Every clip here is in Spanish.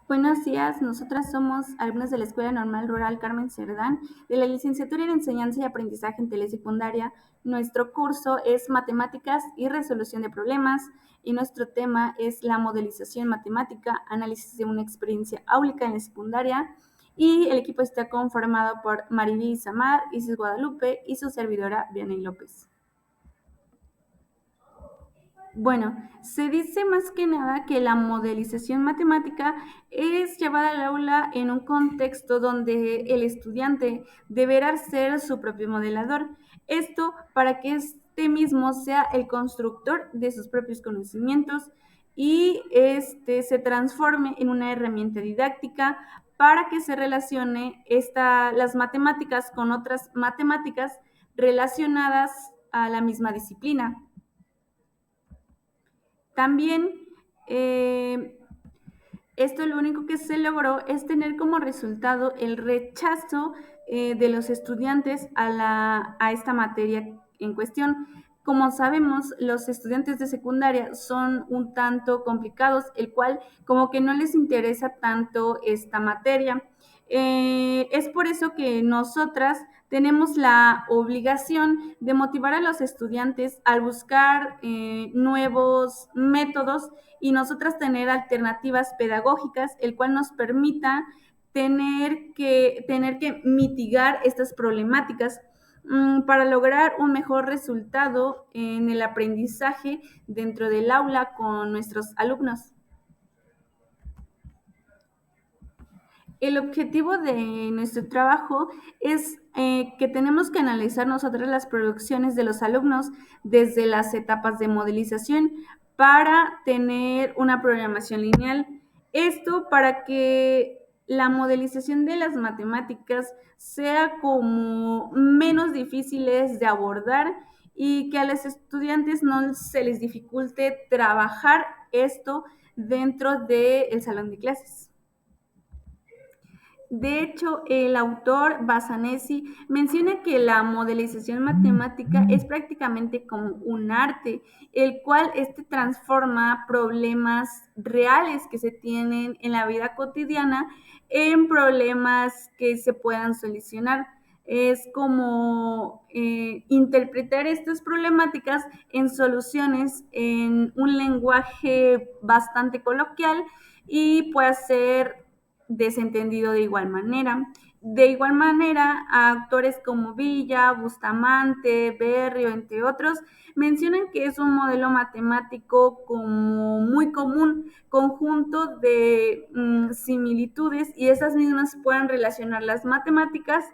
Buenos días, nosotras somos alumnas de la Escuela Normal Rural Carmen Cerdán, de la Licenciatura en Enseñanza y Aprendizaje en Telesecundaria. Nuestro curso es Matemáticas y Resolución de Problemas y nuestro tema es la modelización matemática, análisis de una experiencia áulica en la secundaria. Y el equipo está conformado por Mariví Samar, Isis Guadalupe y su servidora Vianey López. Bueno, se dice más que nada que la modelización matemática es llevada al aula en un contexto donde el estudiante deberá ser su propio modelador. Esto para que este mismo sea el constructor de sus propios conocimientos y se transforme en una herramienta didáctica para que se relacione las matemáticas con otras matemáticas relacionadas a la misma disciplina. También esto lo único que se logró es tener como resultado el rechazo de los estudiantes a esta materia en cuestión. Como sabemos, los estudiantes de secundaria son un tanto complicados, el cual como que no les interesa tanto esta materia. Es por eso que nosotras tenemos la obligación de motivar a los estudiantes al buscar nuevos métodos y nosotras tener alternativas pedagógicas, el cual nos permita tener que mitigar estas problemáticas para lograr un mejor resultado en el aprendizaje dentro del aula con nuestros alumnos. El objetivo de nuestro trabajo es que tenemos que analizar nosotros las producciones de los alumnos desde las etapas de modelización para tener una programación lineal. Esto para que la modelización de las matemáticas sea como menos difíciles de abordar y que a los estudiantes no se les dificulte trabajar esto dentro del salón de clases. De hecho, el autor Bassanesi menciona que la modelización matemática es prácticamente como un arte, el cual transforma problemas reales que se tienen en la vida cotidiana en problemas que se puedan solucionar. Es como interpretar estas problemáticas en soluciones en un lenguaje bastante coloquial y puede ser desentendido de igual manera. De igual manera, autores como Villa, Bustamante, Berrio, entre otros, mencionan que es un modelo matemático como muy común, conjunto de similitudes y esas mismas puedan relacionar las matemáticas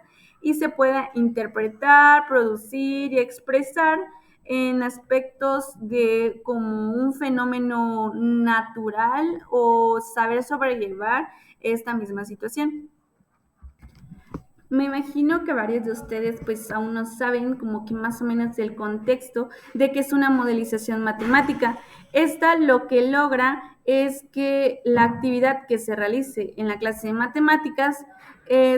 y se pueda interpretar, producir y expresar en aspectos de como un fenómeno natural o saber sobrellevar esta misma situación. Me imagino que varios de ustedes pues aún no saben como que más o menos del contexto de qué es una modelización matemática. Esta lo que logra es que la actividad que se realice en la clase de matemáticas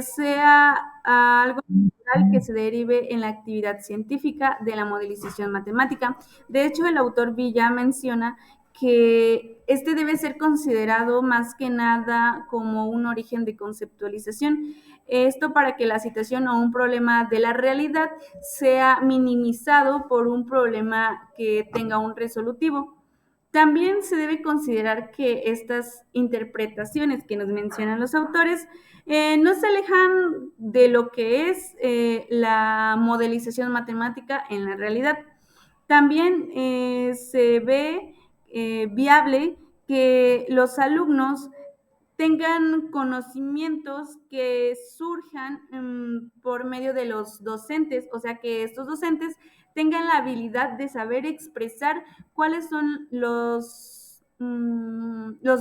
sea algo natural que se derive en la actividad científica de la modelización matemática. De hecho, el autor Villa menciona que debe ser considerado más que nada como un origen de conceptualización. Esto para que la situación o un problema de la realidad sea minimizado por un problema que tenga un resolutivo. También se debe considerar que estas interpretaciones que nos mencionan los autores no se alejan de lo que es la modelización matemática en la realidad. También se ve viable que los alumnos tengan conocimientos que surjan por medio de los docentes, o sea, que estos docentes tengan la habilidad de saber expresar cuáles son los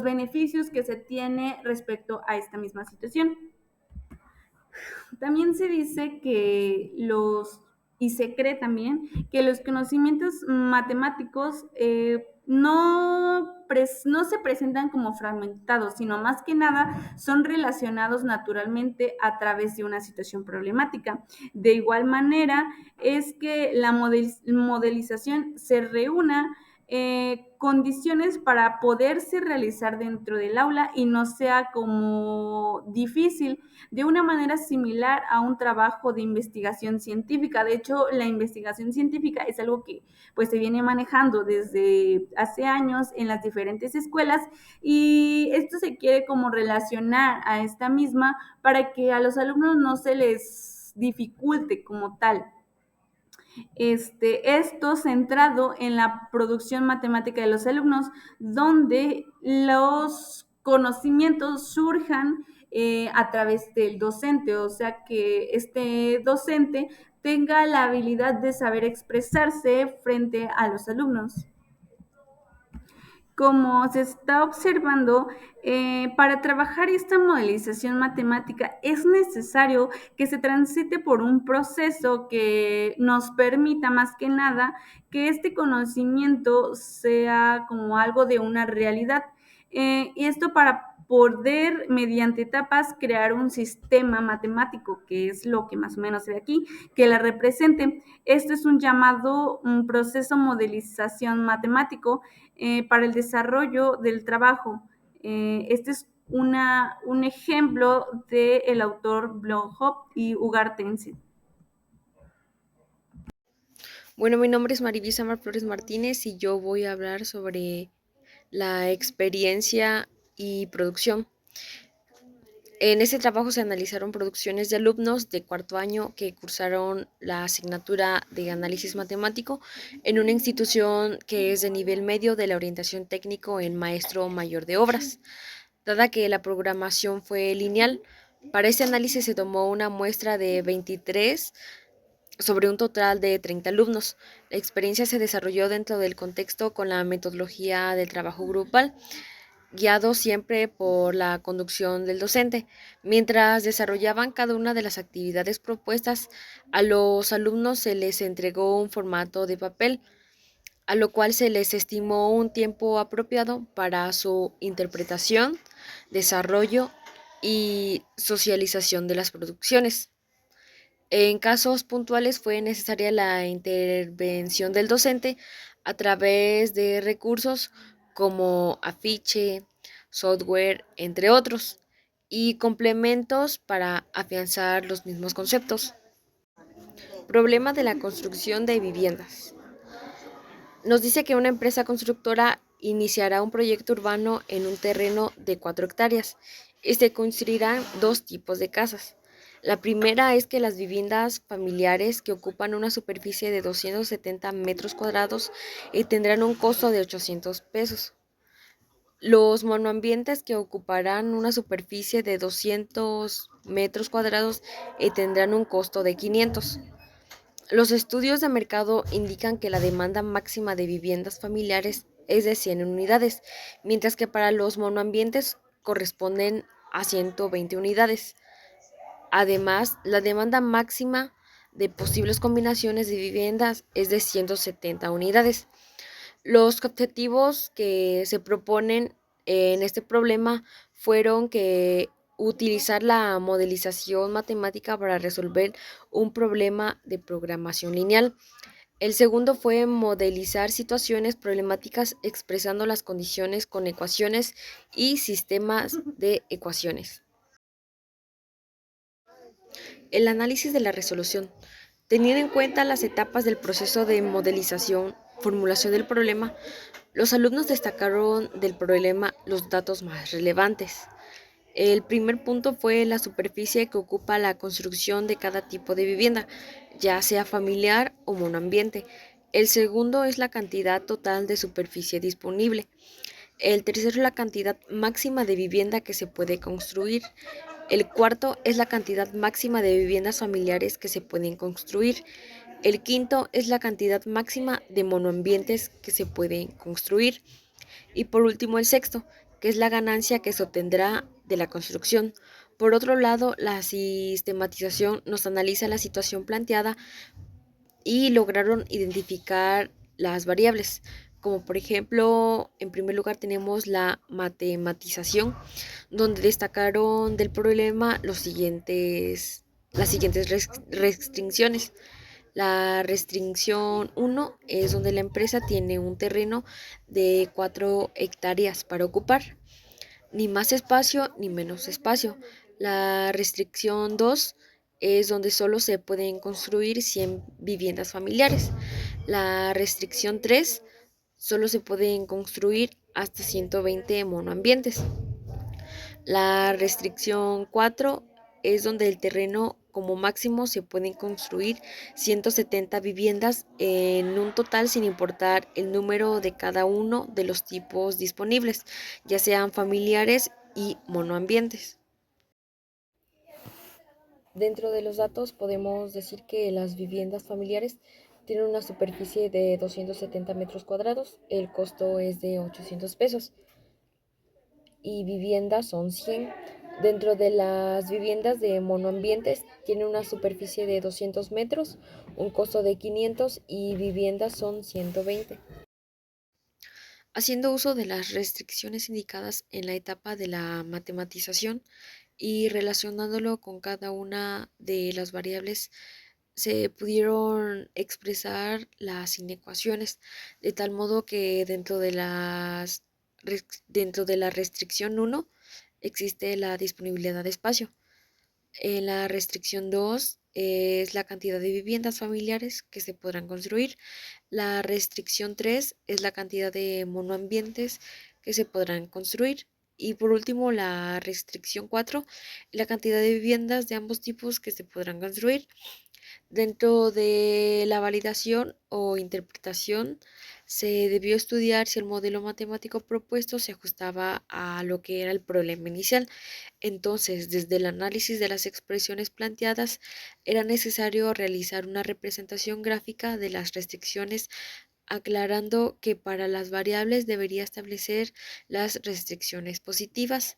beneficios que se tiene respecto a esta misma situación. También se dice que y se cree también que los conocimientos matemáticos no se presentan como fragmentados, sino más que nada son relacionados naturalmente a través de una situación problemática. De igual manera, es que la modelización se reúna condiciones para poderse realizar dentro del aula y no sea como difícil, de una manera similar a un trabajo de investigación científica. De hecho, la investigación científica es algo que pues se viene manejando desde hace años en las diferentes escuelas y esto se quiere como relacionar a esta misma para que a los alumnos no se les dificulte como tal. Esto centrado en la producción matemática de los alumnos, donde los conocimientos surjan a través del docente, o sea que este docente tenga la habilidad de saber expresarse frente a los alumnos. Como se está observando, para trabajar esta modelización matemática es necesario que se transite por un proceso que nos permita más que nada que este conocimiento sea como algo de una realidad. Y esto para poder, mediante etapas, crear un sistema matemático, que es lo que más o menos se ve aquí, que la represente. Esto es un proceso modelización matemático para el desarrollo del trabajo. Este es un ejemplo del autor Blomhoff y Ugartensen. Bueno, mi nombre es Mariví Samar Flores Martínez y yo voy a hablar sobre la experiencia y producción. En este trabajo se analizaron producciones de alumnos de cuarto año que cursaron la asignatura de análisis matemático en una institución que es de nivel medio de la orientación técnico en maestro mayor de obras. Dada que la programación fue lineal, para este análisis se tomó una muestra de 23 sobre un total de 30 alumnos. La experiencia se desarrolló dentro del contexto con la metodología del trabajo grupal, guiado siempre por la conducción del docente. Mientras desarrollaban cada una de las actividades propuestas, a los alumnos se les entregó un formato de papel, a lo cual se les estimó un tiempo apropiado para su interpretación, desarrollo y socialización de las producciones. En casos puntuales fue necesaria la intervención del docente a través de recursos como afiche, software, entre otros, y complementos para afianzar los mismos conceptos. Problema de la construcción de viviendas. Nos dice que una empresa constructora iniciará un proyecto urbano en un terreno de 4 hectáreas y se construirán dos tipos de casas. La primera es que las viviendas familiares que ocupan una superficie de 270 metros cuadrados y tendrán un costo de 800 pesos. Los monoambientes que ocuparán una superficie de 200 metros cuadrados y tendrán un costo de 500. Los estudios de mercado indican que la demanda máxima de viviendas familiares es de 100 unidades, mientras que para los monoambientes corresponden a 120 unidades. Además, la demanda máxima de posibles combinaciones de viviendas es de 170 unidades. Los objetivos que se proponen en este problema fueron que utilizar la modelización matemática para resolver un problema de programación lineal. El segundo fue modelizar situaciones problemáticas expresando las condiciones con ecuaciones y sistemas de ecuaciones. El análisis de la resolución. Teniendo en cuenta las etapas del proceso de modelización, formulación del problema, los alumnos destacaron del problema los datos más relevantes. El primer punto fue la superficie que ocupa la construcción de cada tipo de vivienda, ya sea familiar o monoambiente. El segundo es la cantidad total de superficie disponible. El tercero es la cantidad máxima de vivienda que se puede construir. El cuarto es la cantidad máxima de viviendas familiares que se pueden construir. El quinto es la cantidad máxima de monoambientes que se pueden construir. Y por último el sexto, que es la ganancia que se obtendrá de la construcción. Por otro lado, la sistematización nos analiza la situación planteada y lograron identificar las variables, como por ejemplo, en primer lugar tenemos la matematización, donde destacaron del problema las siguientes restricciones. La restricción uno es donde la empresa tiene un terreno de 4 hectáreas para ocupar, ni más espacio ni menos espacio. La restricción 2 es donde solo se pueden construir 100 viviendas familiares. La restricción 3 solo se pueden construir hasta 120 monoambientes. La restricción 4 es donde el terreno como máximo se pueden construir 170 viviendas en un total sin importar el número de cada uno de los tipos disponibles, ya sean familiares y monoambientes. Dentro de los datos podemos decir que las viviendas familiares tienen una superficie de 270 metros cuadrados, el costo es de 800 pesos y viviendas son 100. Dentro de las viviendas de monoambientes tiene una superficie de 200 metros, un costo de 500 y viviendas son 120. Haciendo uso de las restricciones indicadas en la etapa de la matematización y relacionándolo con cada una de las variables, se pudieron expresar las inecuaciones de tal modo que dentro de la restricción uno existe la disponibilidad de espacio. En la restricción 2 es la cantidad de viviendas familiares que se podrán construir. La restricción 3 es la cantidad de monoambientes que se podrán construir. Y por último, la restricción 4, la cantidad de viviendas de ambos tipos que se podrán construir. Dentro de la validación o interpretación, se debió estudiar si el modelo matemático propuesto se ajustaba a lo que era el problema inicial. Entonces, desde el análisis de las expresiones planteadas, era necesario realizar una representación gráfica de las restricciones, aclarando que para las variables debería establecer las restricciones positivas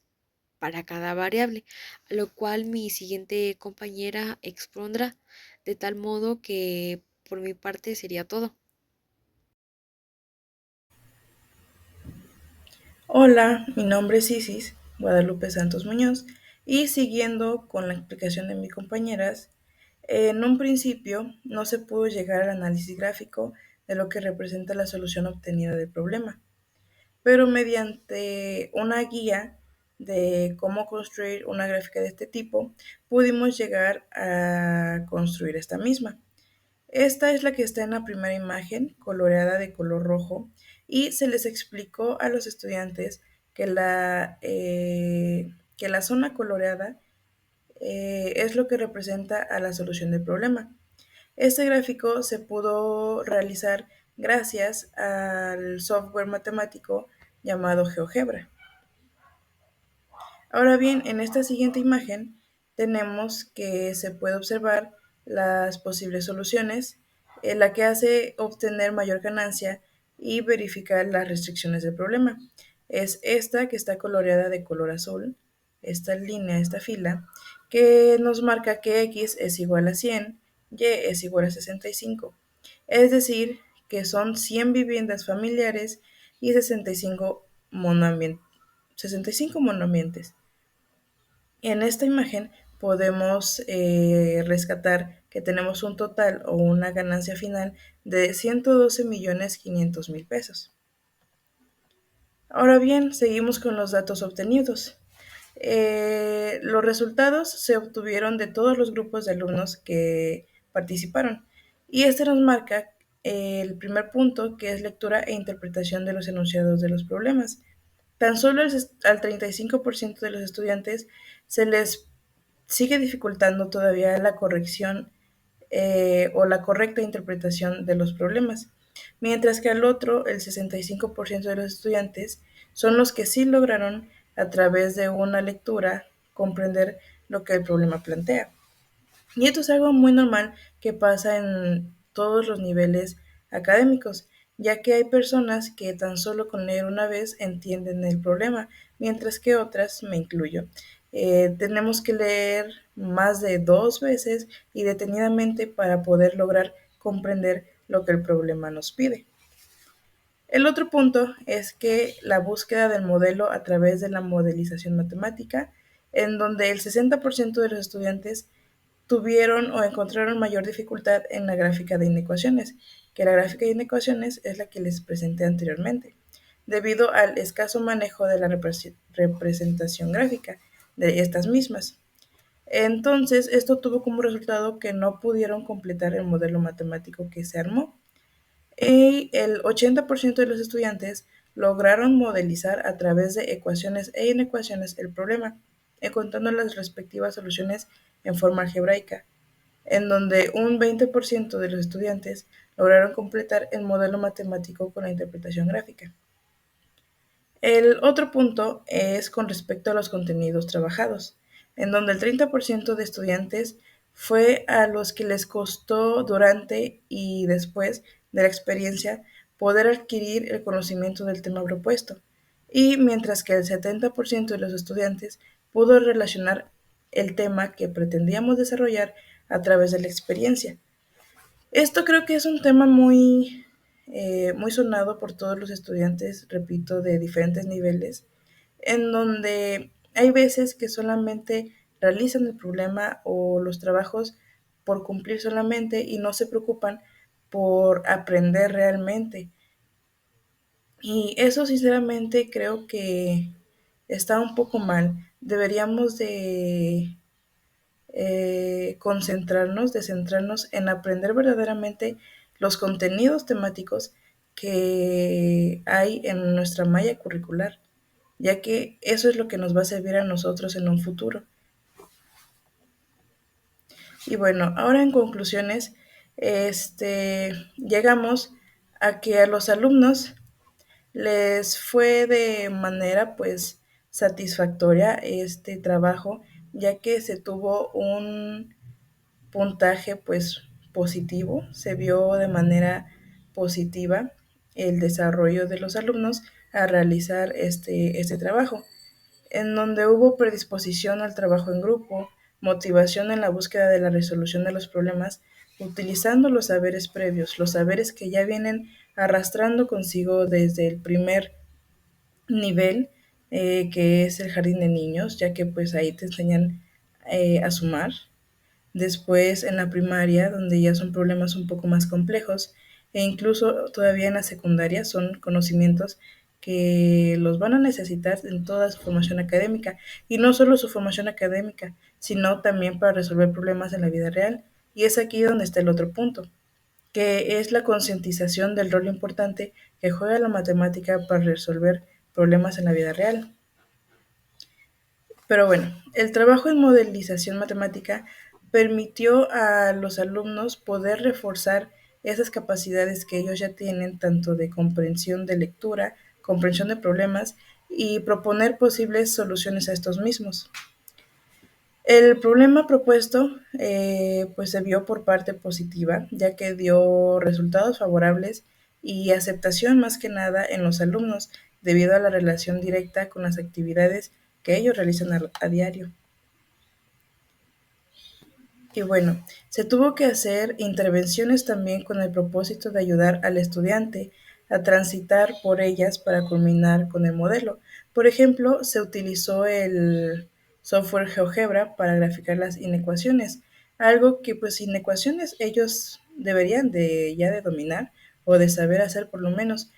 para cada variable, a lo cual mi siguiente compañera expondrá, de tal modo que por mi parte sería todo. Hola, mi nombre es Isis Guadalupe Santos Muñoz y siguiendo con la explicación de mis compañeras, en un principio no se pudo llegar al análisis gráfico de lo que representa la solución obtenida del problema, pero mediante una guía de cómo construir una gráfica de este tipo, pudimos llegar a construir esta misma. Esta es la que está en la primera imagen, coloreada de color rojo, y se les explicó a los estudiantes que la zona coloreada es lo que representa a la solución del problema. Este gráfico se pudo realizar gracias al software matemático llamado GeoGebra. Ahora bien, en esta siguiente imagen tenemos que se puede observar las posibles soluciones, la que hace obtener mayor ganancia y verificar las restricciones del problema. Es esta que está coloreada de color azul, esta línea, esta fila, que nos marca que x es igual a 100, y es igual a 65. Es decir, que son 100 viviendas familiares y 65 monoambientes. En esta imagen podemos rescatar que tenemos un total o una ganancia final de 112.500.000 pesos. Ahora bien, seguimos con los datos obtenidos. Los resultados se obtuvieron de todos los grupos de alumnos que participaron y este nos marca el primer punto, que es lectura e interpretación de los enunciados de los problemas. Tan solo al 35% de los estudiantes se les sigue dificultando todavía la corrección o la correcta interpretación de los problemas, mientras que al otro, el 65% de los estudiantes son los que sí lograron a través de una lectura comprender lo que el problema plantea. Y esto es algo muy normal que pasa en todos los niveles académicos, ya que hay personas que tan solo con leer una vez entienden el problema, mientras que otras, me incluyo, tenemos que leer más de 2 veces y detenidamente para poder lograr comprender lo que el problema nos pide. El otro punto es que la búsqueda del modelo a través de la modelización matemática, en donde el 60% de los estudiantes tuvieron o encontraron mayor dificultad en la gráfica de inecuaciones, que la gráfica de inecuaciones es la que les presenté anteriormente, debido al escaso manejo de la representación gráfica de estas mismas. Entonces, esto tuvo como resultado que no pudieron completar el modelo matemático que se armó. Y el 80% de los estudiantes lograron modelizar a través de ecuaciones e inecuaciones el problema, encontrando las respectivas soluciones en forma algebraica, en donde un 20% de los estudiantes lograron completar el modelo matemático con la interpretación gráfica. El otro punto es con respecto a los contenidos trabajados, en donde el 30% de estudiantes fue a los que les costó durante y después de la experiencia poder adquirir el conocimiento del tema propuesto, y mientras que el 70% de los estudiantes pudo relacionar el tema que pretendíamos desarrollar a través de la experiencia. Esto creo que es un tema muy sonado por todos los estudiantes, repito, de diferentes niveles, en donde hay veces que solamente realizan el problema o los trabajos por cumplir solamente y no se preocupan por aprender realmente. Y eso sinceramente creo que está un poco mal. Deberíamos de concentrarnos, de centrarnos en aprender verdaderamente los contenidos temáticos que hay en nuestra malla curricular, ya que eso es lo que nos va a servir a nosotros en un futuro. Y bueno, ahora en conclusiones, llegamos a que a los alumnos les fue de manera pues satisfactoria este trabajo, ya que se tuvo un puntaje pues positivo, se vio de manera positiva el desarrollo de los alumnos a realizar este trabajo, en donde hubo predisposición al trabajo en grupo, motivación en la búsqueda de la resolución de los problemas, utilizando los saberes previos, los saberes que ya vienen arrastrando consigo desde el primer nivel, que es el jardín de niños, ya que pues ahí te enseñan a sumar. Después en la primaria, donde ya son problemas un poco más complejos, e incluso todavía en la secundaria son conocimientos que los van a necesitar en toda su formación académica, y no solo su formación académica, sino también para resolver problemas en la vida real. Y es aquí donde está el otro punto, que es la concientización del rol importante que juega la matemática para resolver problemas en la vida real. Pero bueno, el trabajo en modelización matemática permitió a los alumnos poder reforzar esas capacidades que ellos ya tienen, tanto de comprensión de lectura, comprensión de problemas y proponer posibles soluciones a estos mismos. El problema propuesto pues se vio por parte positiva, ya que dio resultados favorables y aceptación más que nada en los alumnos, debido a la relación directa con las actividades que ellos realizan a diario. Y bueno, se tuvo que hacer intervenciones también con el propósito de ayudar al estudiante a transitar por ellas para culminar con el modelo. Por ejemplo, se utilizó el software GeoGebra para graficar las inecuaciones, algo que pues sin ecuaciones ellos deberían de ya de dominar o de saber hacer por lo menos.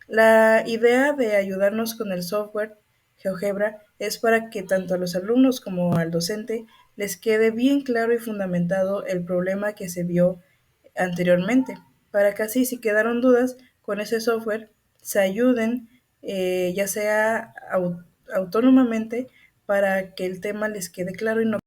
La idea de ayudarnos con el software GeoGebra es para que tanto a los alumnos como al docente les quede bien claro y fundamentado el problema que se vio anteriormente, para que así si quedaron dudas con ese software se ayuden, ya sea autónomamente, para que el tema les quede claro y no